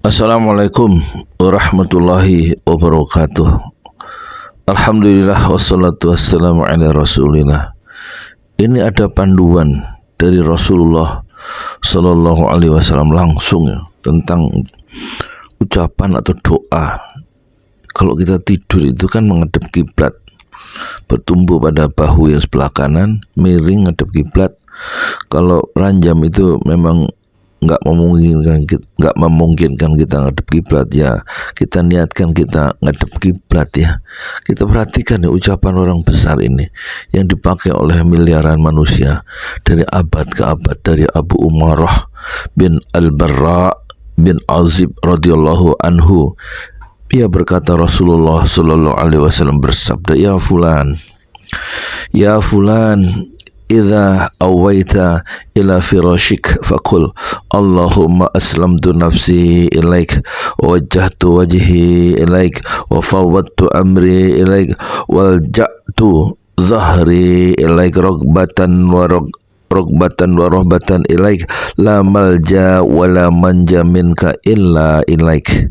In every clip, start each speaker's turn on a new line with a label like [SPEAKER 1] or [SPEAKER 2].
[SPEAKER 1] Assalamualaikum warahmatullahi wabarakatuh. Alhamdulillah wassalatu wassalamu ala rasulillah. Ini ada panduan dari Rasulullah Sallallahu Alaihi Wasallam langsung ya, tentang ucapan atau doa. Kalau kita tidur itu kan menghadap kiblat, bertumbuh pada bahu yang sebelah kanan, miring menghadap kiblat. Kalau ranjam itu memang nggak memungkinkan kita ngadep kiblat, ya kita niatkan kita ngadep kiblat ya. Kita perhatikan ya, ucapan orang besar ini yang dipakai oleh miliaran manusia dari abad ke abad, dari Abu Umarah bin Al-Barra bin Azib radhiyallahu anhu. Ia berkata, Rasulullah sallallahu alaihi wasallam bersabda, ya fulan idza awaita ila firashik faqul Allahumma aslamtu nafsi ilaik wa wajjahtu wajhi ilaik wa fawwadtu amri ilaik wal ja'tu zahri ilaik rogbatan wa rohbatan ilaik la malja wa la manja minka illa ilaik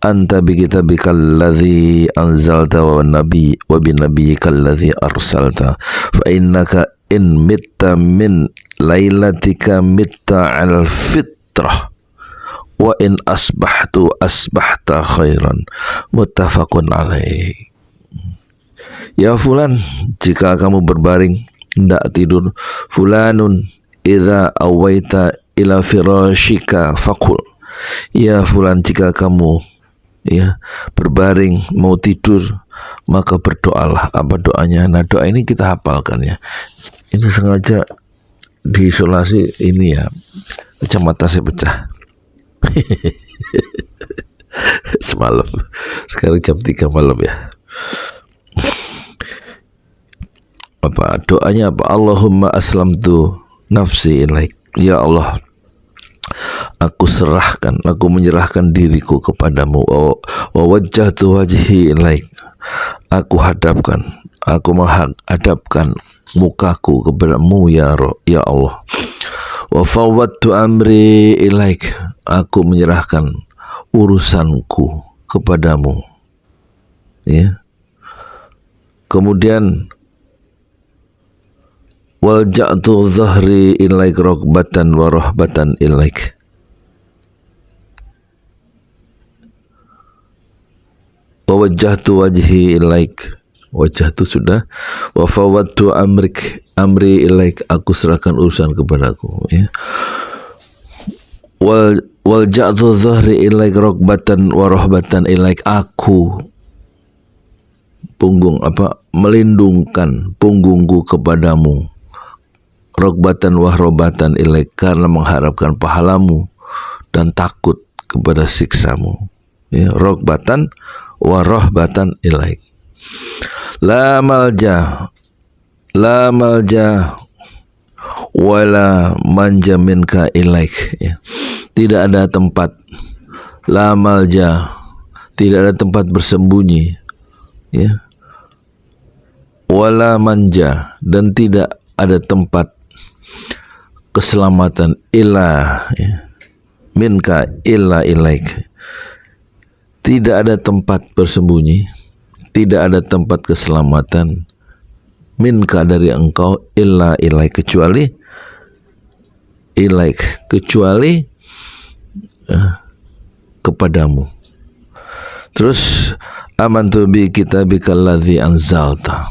[SPEAKER 1] anta bi kitabikal ladzi anzalta wa binabiyyikal ladzi arsalta fa innaka in mitta min lailatika mitta al fitrah wa in asbahta khairan, muttafaqun alaih. Ya fulan, jika kamu berbaring hendak tidur, fulanun idza awaita ila firashika faqul, ya fulan, jika kamu berbaring mau tidur maka berdoalah. Apa doanya? Nah, doa ini kita hafalkan ya. Ini sengaja diisolasi ini ya, kacamata saya pecah semalam, sekarang jam 3 malam ya. Apa doanya? Apa? Allahumma aslamtu nafsi ilaik, ya Allah, aku menyerahkan diriku kepadamu. Wa wajjahtu wajhi ilaik, aku menghadapkan mukaku kepadamu ya Allah. Wa fawwadtu amri ilaik, aku menyerahkan urusanku kepadamu ya. Kemudian wal ja'tu zahri ilaik rogbatan wa rohbatan ilaik, wa wajjahtu wajhi ilaik, wajjahtu sudah, wa fawwadtu amri ilaik, aku serahkan urusan kepadaku ya. Wal ja'tu zahri ilaik rogbatan wa rohbatan ilaik, aku melindungkan punggungku kepadamu, rogbatan wa rohbatan ilaik, karena mengharapkan pahalamu dan takut kepada siksamu ya. Rogbatan wa rohbatan ilaik, la malja wala manja minka ilaik ya. Tidak ada tempat, la malja, tidak ada tempat bersembunyi ya, wala manja, dan tidak ada tempat keselamatan illa ya, minka illa ilaik, tidak ada tempat bersembunyi, tidak ada tempat keselamatan minka dari engkau, illa ilaik, kecuali ilaik, kecuali kepadamu. Terus amantu bi kitabikal ladzi anzalta,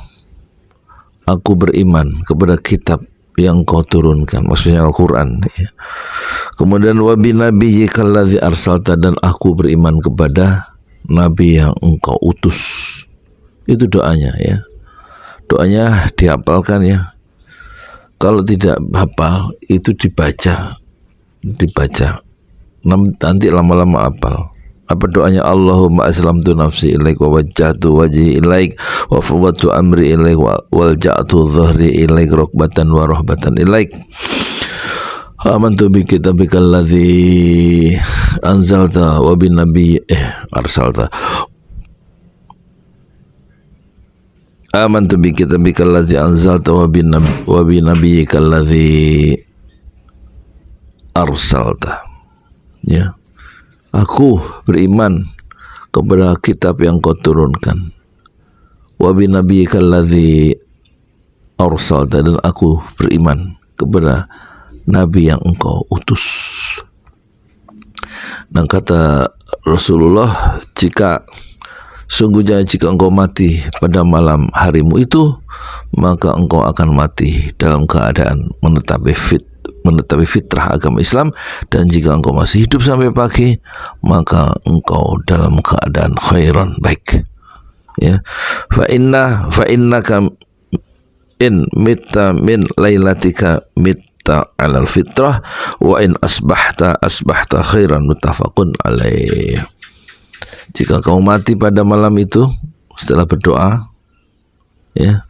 [SPEAKER 1] aku beriman kepada kitab yang kau turunkan, maksudnya Al-Quran ya. Kemudian wa binabiyyikal ladzi arsalta, dan aku beriman kepada nabi yang engkau utus. Itu doanya ya. Doanya dihafalkan ya. Kalau tidak hafal itu dibaca. Nanti lama-lama hafal. Apa doanya? Allahumma aslamtu nafsi ilaik wa wajjahtu wajhi ilaik wa fawwadtu amri ilaik wal ja'tu dhahri ilaik rogbatan wa rohbatan ilaik. Amantu bi kitabikal ladzi anzalta wa bin nabi arsalta. Amantu bi kitabikal ladzi anzalta wa bin nabiyyikal ladzi arsalta ya. Aku beriman kepada kitab yang kau turunkan. Wa bi nabiyyikal ladzi arsalta, dan aku beriman kepada nabi yang engkau utus. Dan kata Rasulullah, sungguhnya jika engkau mati pada malam harimu itu, maka engkau akan mati dalam keadaan menetapi fitrah agama Islam, dan jika engkau masih hidup sampai pagi, maka engkau dalam keadaan khairan, baik. Ya, fa innaka in mitta min lailatika mitta alal fitrah wa in asbahta khairan, muttafaqun alaih. Jika kamu mati pada malam itu setelah berdoa, ya,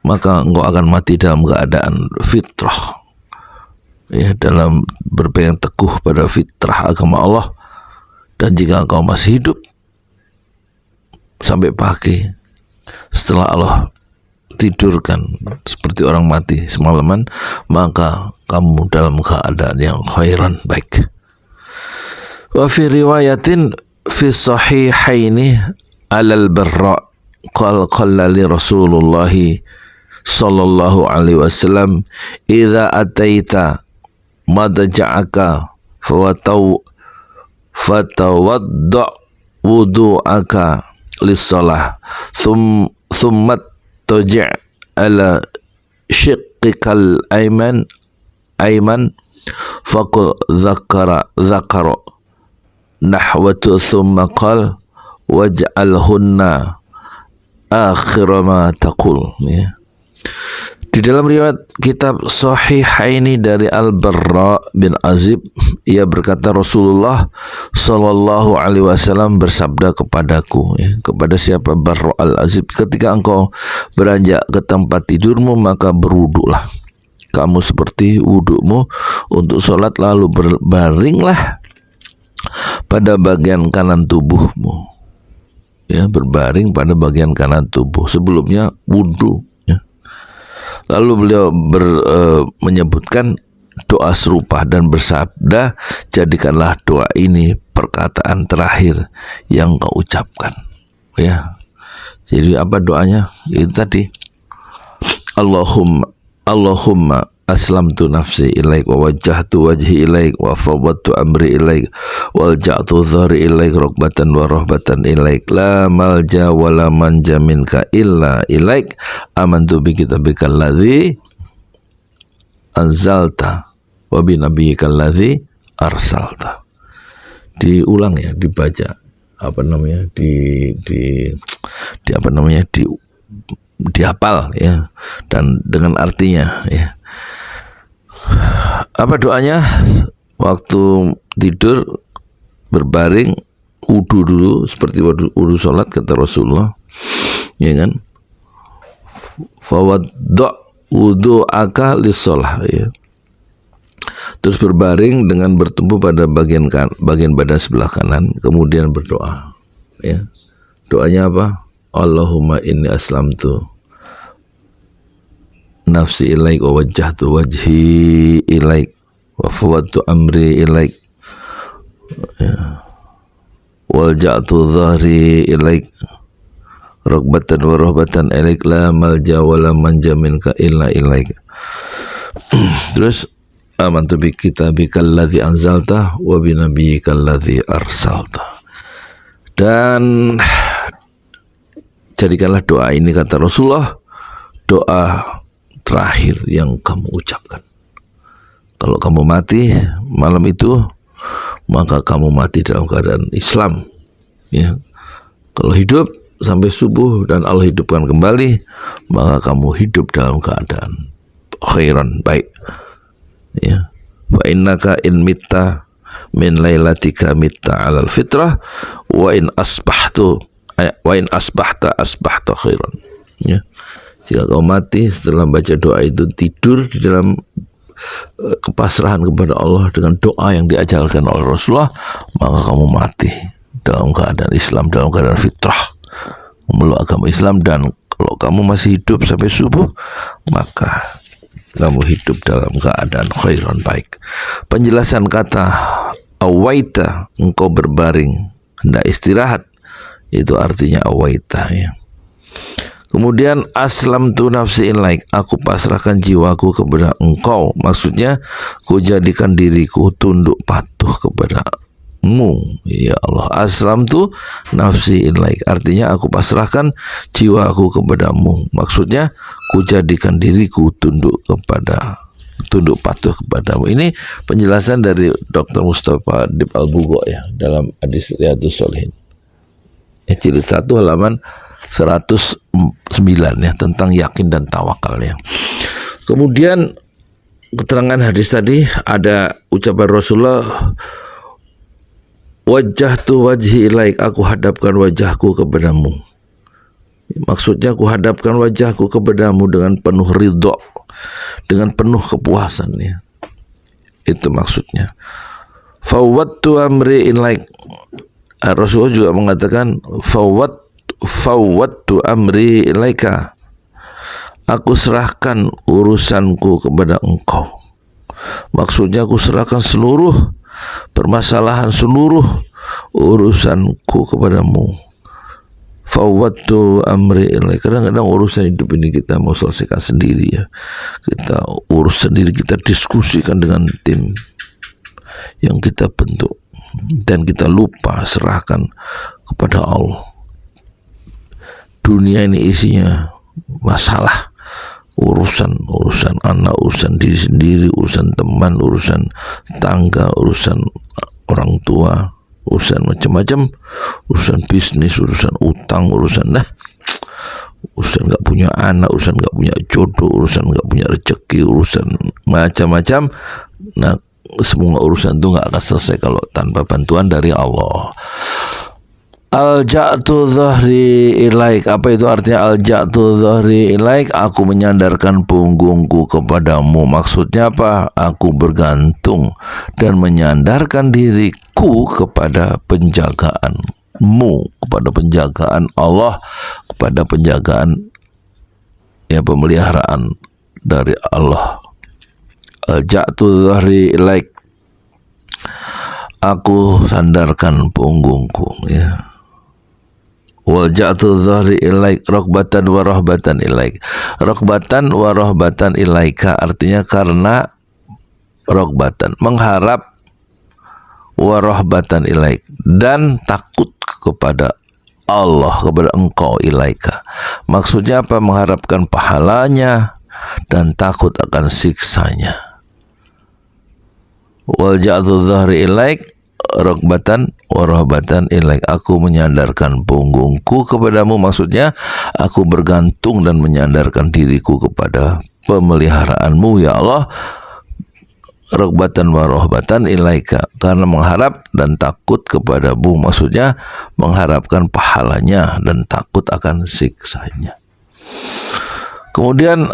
[SPEAKER 1] maka engkau akan mati dalam keadaan fitrah, ya, dalam berpegang teguh pada fitrah agama Allah. Dan jika engkau masih hidup sampai pagi setelah Allah tidurkan seperti orang mati semalaman, maka kamu dalam keadaan yang khairan, baik. Wa fi riwayatin fi sahihaini alal barra qala li Rasulullah sallallahu alaihi wasallam, idza ataita madja'aka fatawadda wudu'aka lis-shalah thumma taji' ala shiqqikal ayman faqul dzakara nahwatu thumma qal waj'alhunna akhira ma taqul, ya. Di dalam riwayat kitab Sahihaini dari Al-Barra bin Azib, ia berkata, Rasulullah sallallahu alaihi wasallam bersabda kepadaku, ya, kepada siapa? Barra al-Azib, ketika engkau beranjak ke tempat tidurmu, maka berwuduklah kamu seperti wudukmu untuk sholat, lalu berbaringlah pada bagian kanan tubuhmu, ya, berbaring pada bagian kanan tubuh, sebelumnya wudu. Lalu beliau menyebutkan doa serupa dan bersabda, jadikanlah doa ini perkataan terakhir yang kau ucapkan, ya. Jadi apa doanya? Itu tadi, Allahumma aslamtu nafsi ilaik wa wajjahtu wajhi ilaik wa fawwadtu amri ilaik wa alja'tu dhahri ilaik rukbatan wa rahbatan ilaik la malja wa la manja minka illa ilaik amantu bi kitabikal ladzi anzalta wa bi nabiyyikal ladzi arsalta. Diulang, ya, dibaca, dihafal, ya, dan dengan artinya, ya. Apa doanya? Waktu tidur berbaring, wudu dulu seperti wudu sholat, kata Rasulullah, ya kan? Fawadda wudu'aka lis-shalah, ya. Terus berbaring dengan bertumpu pada bagian badan sebelah kanan, kemudian berdoa, ya. Doanya apa? Allahumma inni aslamtu nafsi ilaik wa wajjahtu wajhi ilaik wa fawwadtu amri ilaik, ya, wal ja'tu dhahri ilaik rukbatan wa rahbatan ilaik la malja wa la manja minka illa ilaik. Terus amantu bi kitabikal ladzi anzalta wa bi nabiyyikal ladzi arsalta. Dan jadikanlah doa ini, kata Rasulullah, doa terakhir yang kamu ucapkan. Kalau kamu mati malam itu, maka kamu mati dalam keadaan Islam, ya. Kalau hidup sampai subuh dan Allah hidupkan kembali, maka kamu hidup dalam keadaan khairan, baik, ya. Fa innaka in mitta min lailatika mitta alal fitrah wa in asbahta khairan, ya. Jika kau mati setelah baca doa itu, tidur di dalam kepasrahan kepada Allah dengan doa yang diajarkan oleh Rasulullah, maka kamu mati dalam keadaan Islam, dalam keadaan fitrah, memeluk agama Islam. Dan kalau kamu masih hidup sampai subuh, maka kamu hidup dalam keadaan khairan, baik. Penjelasan kata Awaita, engkau berbaring, hendak istirahat. Itu artinya awaita, ya. Kemudian aslamtu nafsi ilaik, aku pasrahkan jiwaku kepada engkau. Maksudnya, ku jadikan diriku tunduk patuh kepadamu, ya Allah. Aslamtu nafsi ilaik, artinya aku pasrahkan jiwaku kepadamu. Maksudnya, ku jadikan diriku tunduk patuh kepadamu. Ini penjelasan dari Dr. Mustafa Dib Al-Bugho, ya, dalam hadis Riyadhus Shalihin. Jilid 1 halaman 109, ya, tentang yakin dan tawakal, ya. Kemudian keterangan hadis tadi ada ucapan Rasulullah, wajjahtu wajhi ilaik, aku hadapkan wajahku kepadamu. Maksudnya aku hadapkan wajahku kepadamu dengan penuh ridho, dengan penuh kepuasan, ya. Itu maksudnya. Fawwadtu amri ilaik, Rasulullah juga mengatakan fawwadtu amri ilaika, aku serahkan urusanku kepada engkau. Maksudnya aku serahkan seluruh permasalahan, seluruh urusanku kepadamu. Fawwadtu amri ilaika. Kadang-kadang urusan hidup ini kita mau selesaikan sendiri, ya. Kita urus sendiri, kita diskusikan dengan tim yang kita bentuk, dan kita lupa serahkan kepada Allah. Dunia ini isinya masalah, urusan anak, urusan diri sendiri, urusan teman, urusan tangga, urusan orang tua, urusan macam-macam, urusan bisnis, urusan utang, urusan nggak punya anak, urusan nggak punya jodoh, urusan nggak punya rezeki, urusan macam-macam. Nah, semua urusan itu nggak akan selesai kalau tanpa bantuan dari Allah. Alja'tu dhahri ilaik, apa itu artinya alja'tu dhahri ilaik? Aku menyandarkan punggungku kepadamu. Maksudnya apa? Aku bergantung dan menyandarkan diriku kepada penjagaanmu, kepada penjagaan Allah, kepada penjagaan, ya, pemeliharaan dari Allah. Alja'tu dhahri ilaik, aku sandarkan punggungku, ya. Walja'tu dhahri ilaik rokbatan wa rohbatan ilaik. Rokbatan wa rohbatan ilaika, artinya karena rokbatan, mengharap, wa rohbatan ilaik, dan takut kepada Allah, kepada engkau, ilaika. Maksudnya apa? Mengharapkan pahalanya dan takut akan siksanya. Walja'tu dhahri ilaik rokbatan wa rohbatan ilaik, aku menyandarkan punggungku kepadamu. Maksudnya aku bergantung dan menyandarkan diriku kepada pemeliharaanmu, ya Allah. Rokbatan wa rohbatan ilaika, karena mengharap dan takut kepadamu. Maksudnya mengharapkan pahalanya dan takut akan siksanya. Kemudian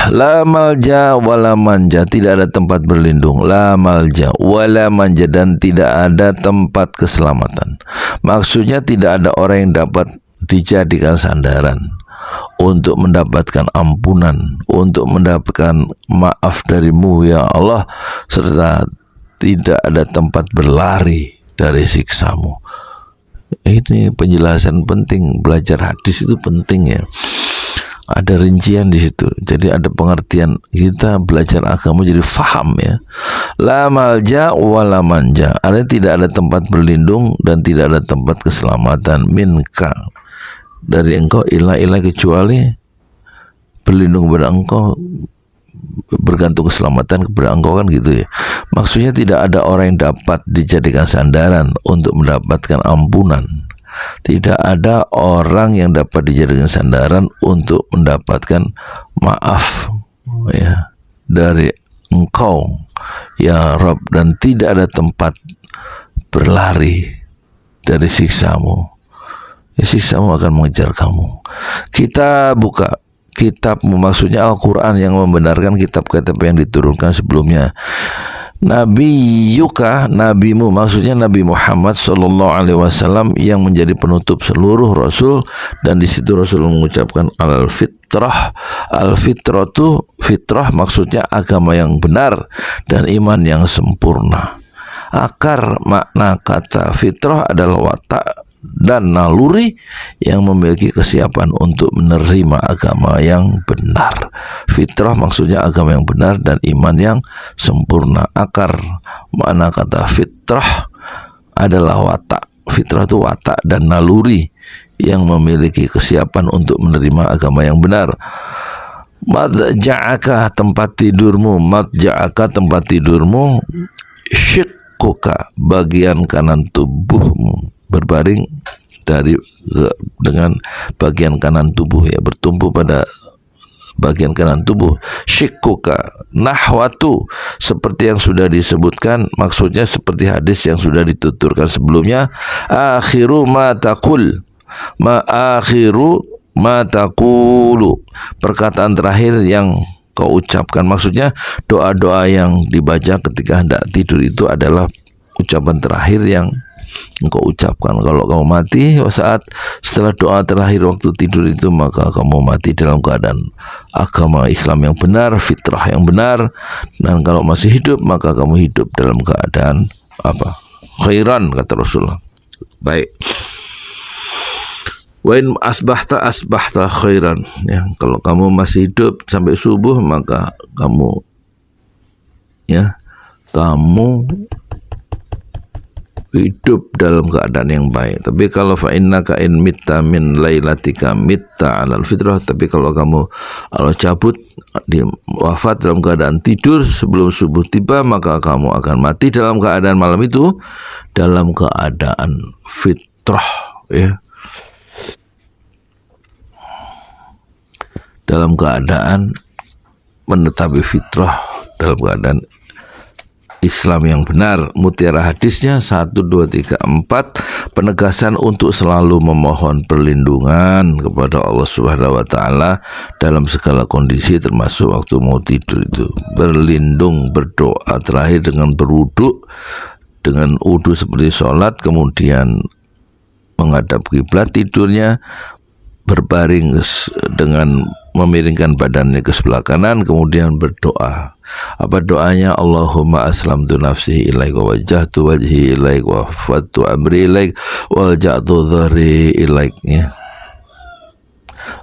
[SPEAKER 1] la malja wala manja, tidak ada tempat berlindung. La malja wala manja, dan tidak ada tempat keselamatan. Maksudnya tidak ada orang yang dapat dijadikan sandaran untuk mendapatkan ampunan, untuk mendapatkan maaf darimu, ya Allah, serta tidak ada tempat berlari dari siksamu. Ini penjelasan penting. Belajar hadis itu penting, ya. Ada rincian di situ. Jadi ada pengertian, kita belajar agama jadi faham, ya. La malja wala manja, artinya tidak ada tempat berlindung dan tidak ada tempat keselamatan minka, dari engkau, ilah kecuali berlindung kepada engkau, bergantung keselamatan kepada engkau, kan gitu, ya. Maksudnya tidak ada orang yang dapat dijadikan sandaran untuk mendapatkan ampunan. Tidak ada orang yang dapat dijadikan sandaran untuk mendapatkan maaf, ya, dari engkau, ya Rabb, dan tidak ada tempat berlari dari siksamu. Ya, siksamu akan mengejar kamu. Kita buka kitabmu, maksudnya Al-Quran, yang membenarkan kitab-kitab yang diturunkan sebelumnya. Nabi Yuka, nabimu, maksudnya Nabi Muhammad Sallallahu Alaihi Wasallam, yang menjadi penutup seluruh Rasul. Dan di situ Rasul mengucapkan al-fitrah. Al-fitrah itu, fitrah maksudnya agama yang benar dan iman yang sempurna. Akar makna kata fitrah adalah watak dan naluri yang memiliki kesiapan untuk menerima agama yang benar. Fitrah maksudnya agama yang benar dan iman yang sempurna. Akar makna kata fitrah adalah watak. Fitrah itu watak dan naluri yang memiliki kesiapan untuk menerima agama yang benar. Madja'aka tempat tidurmu, madja'aka tempat tidurmu, syikkuka bagian kanan tubuhmu, berbaring dengan bagian kanan tubuh, ya, bertumpu pada bagian kanan tubuh. Syikkuka nahwatu seperti yang sudah disebutkan, maksudnya seperti hadis yang sudah dituturkan sebelumnya. Akhiru ma taqul, ma akhiru ma taqulu, perkataan terakhir yang kau ucapkan. Maksudnya doa-doa yang dibaca ketika hendak tidur itu adalah ucapan terakhir yang engkau ucapkan. Kalau kamu mati saat setelah doa terakhir waktu tidur itu, maka kamu mati dalam keadaan agama Islam yang benar, fitrah yang benar. Dan kalau masih hidup, maka kamu hidup dalam keadaan apa? Khairan, kata Rasulullah. Baik. Wa in asbahta khairan, ya, kalau kamu masih hidup sampai subuh, maka kamu hidup dalam keadaan yang baik. Tapi kalau fa innaka in mitta min lailatika mitta alal fitrah, tapi kalau kamu cabut di wafat dalam keadaan tidur sebelum subuh tiba, maka kamu akan mati dalam keadaan malam itu dalam keadaan fitrah, ya, dalam keadaan menetapi fitrah, dalam keadaan Islam yang benar. Mutiara hadisnya 1, 2, 3, 4, penegasan untuk selalu memohon perlindungan kepada Allah Subhanahu wa taala dalam segala kondisi, termasuk waktu mau tidur itu. Berlindung, berdoa terakhir dengan berwudu, dengan wudu seperti sholat, kemudian menghadap kiblat tidurnya, berbaring dengan memiringkan badannya ke sebelah kanan, kemudian berdoa. Apa doanya? Allahumma aslamtu nafsi ilaik wa wajjahtu wajhi ilaik wa fattu amri ilaik wa ja'tu dhari ilaik, ya.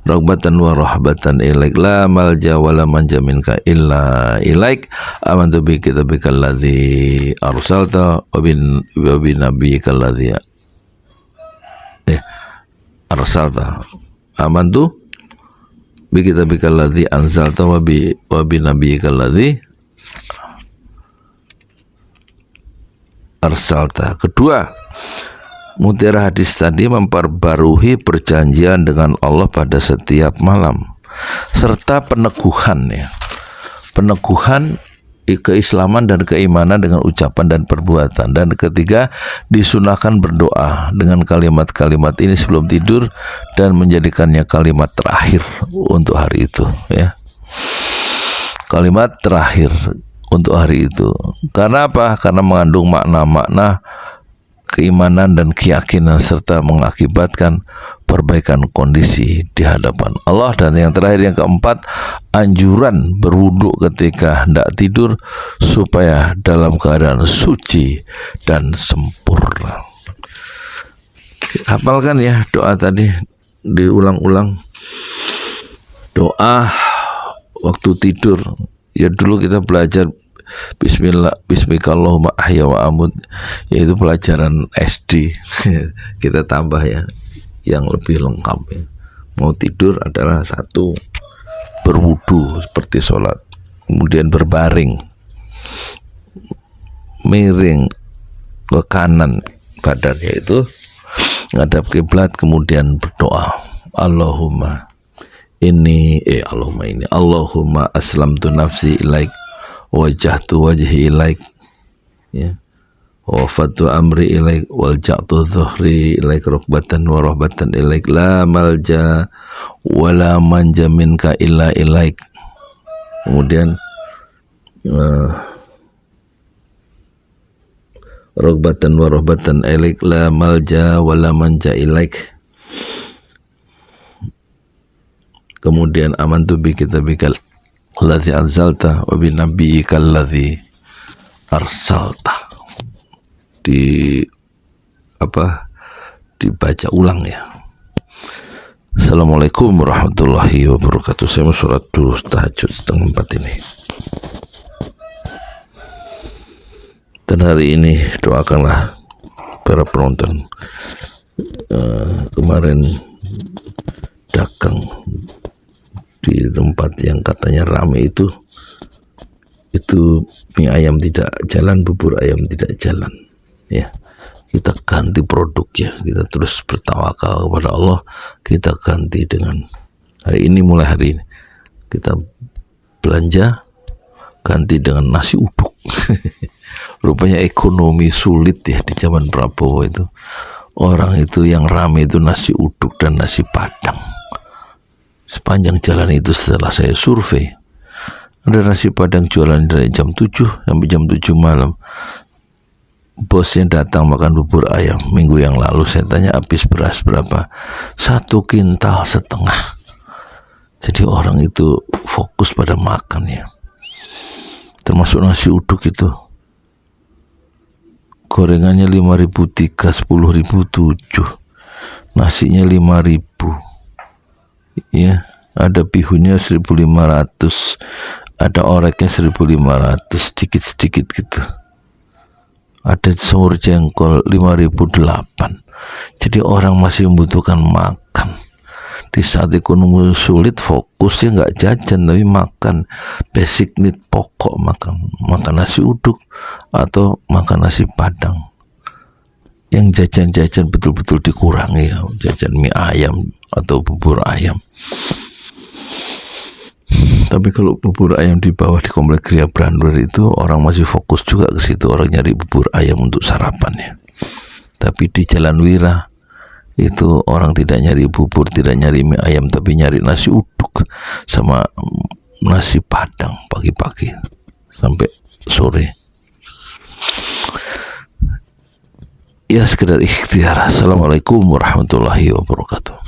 [SPEAKER 1] Raghbatan wa rahbatan ilaik, la malja wa la manja minka illa ilaik, amantu bi kitabikal ladzi arsalta wa bi nabiyyikal ladzi arsalta, amantu bi kitabikal ladzi anzalta wa bi nabiyyikal ladzi arsalta. Kedua, mutiara hadis tadi memperbarui perjanjian dengan Allah pada setiap malam, serta peneguhan, ya, peneguhan keislaman dan keimanan dengan ucapan dan perbuatan. Dan ketiga, disunahkan berdoa dengan kalimat-kalimat ini sebelum tidur dan menjadikannya kalimat terakhir untuk hari itu, ya. Kalimat terakhir untuk hari itu. Karena apa? Karena mengandung makna-makna keimanan dan keyakinan serta mengakibatkan perbaikan kondisi di hadapan Allah. Dan yang terakhir, yang keempat, anjuran berwudu ketika hendak tidur supaya dalam keadaan suci dan sempurna. Hafalkan ya doa tadi, diulang-ulang. Doa waktu tidur, ya, dulu kita belajar Bismillah, Bismikallahumma ahya wa amut, yaitu pelajaran SD. Kita tambah ya yang lebih lengkap, ya. Mau tidur adalah 1, berwudu seperti sholat, kemudian berbaring, miring ke kanan badannya itu ngadap kiblat, kemudian berdoa, Allahumma aslamtu nafsi ilaik, wajjahtu wajhi ilaik, ya, wa fattu amri ilaik, wal ja'tu dhuhri ilaik, rukbatan wa rahbatan ilaik, la malja wa la manja minka illa ilaik. Kemudian rukbatan wa rahbatan ilaik, la malja wa la manja ilaik. Kemudian amantu bi kitabikal ladzi anzalta wa bi nabiyyikal ladzi arsalta. dibaca ulang ya. Assalamualaikum warahmatullahi wabarakatuh. Saya mau sholat dulu tahajud 3:30 ini. Dan hari ini doakanlah para penonton. Kemarin dagang di tempat yang katanya rame itu mie ayam tidak jalan, bubur ayam tidak jalan ya. Kita ganti produk ya, kita terus bertawakal kepada Allah. Kita ganti dengan mulai hari ini kita belanja ganti dengan nasi uduk. Rupanya ekonomi sulit ya di zaman Prabowo itu. Orang itu yang rame itu nasi uduk dan nasi padang. Sepanjang jalan itu setelah saya survei, ada nasi padang jualan dari jam 7 sampai jam 7 malam. Bosnya datang makan bubur ayam minggu yang lalu. Saya tanya habis beras berapa? 1,5 kintal. Jadi orang itu fokus pada makan ya. Termasuk nasi uduk itu. Gorengannya 5.003, 10.007. Nasinya 5.000. Ya, ada bihunnya 1.500, ada oreknya 1.500, sedikit-sedikit gitu. Ada semur jengkol 5.008. Jadi orang masih membutuhkan makan. Di saat ekonomi sulit, fokusnya nggak jajan tapi makan basic need, pokok makan nasi uduk atau makan nasi padang. Yang jajan-jajan betul-betul dikurangi ya, jajan mie ayam atau bubur ayam. Tapi kalau bubur ayam di bawah di Komplek Gria Brandur itu orang masih fokus juga ke situ, orang nyari bubur ayam untuk sarapan ya. Tapi di Jalan Wira itu orang tidak nyari bubur, tidak nyari mie ayam, tapi nyari nasi uduk sama nasi padang pagi-pagi sampai sore. Ya sekedar ikhtiar. Assalamualaikum warahmatullahi wabarakatuh.